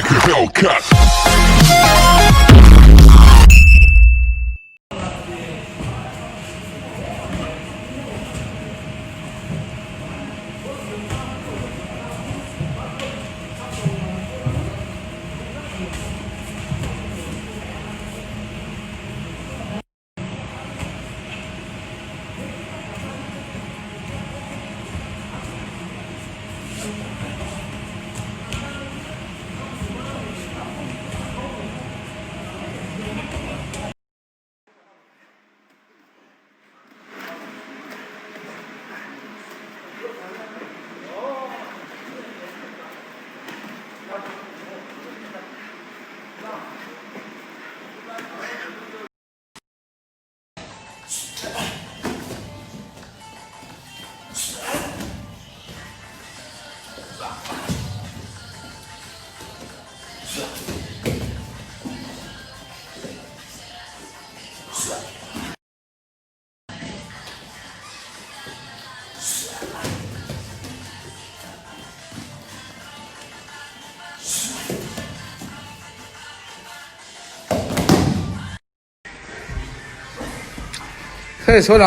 like a Hellcat.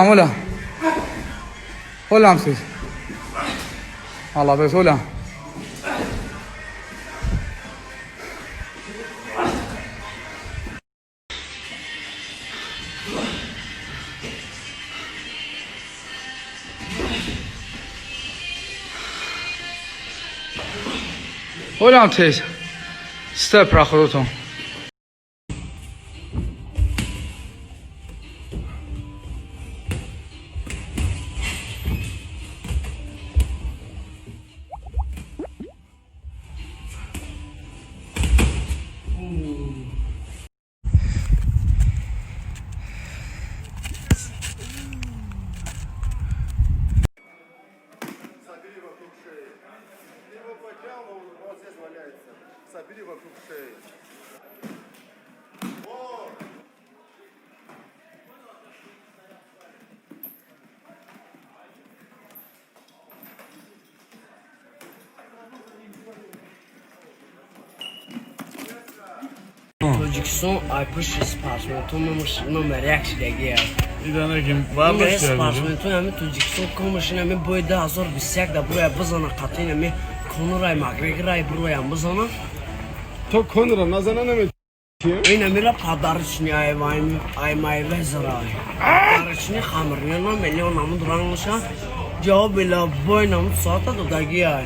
Hola. Hola, siz. Allah be, hola. Hola, siz. Step rahatlaton. Собери вокруг шеи. Ты его потянул, вот здесь валяется. Собери вокруг шеи. О! Çocuksun aypış ispartmentu numara yakşilega. İdanakim var mı Numara işte? ispartmentu yani çocuksun komışın yani boyda hazır bisek de buraya bızana katın yani konuray magregray buraya bızana. To konura nazana ne mi? Yine mira padarçni ay may vezray. Padarçni khamr yana milyon namı duranmışa. Cevap ile boynamı saata da dagiya.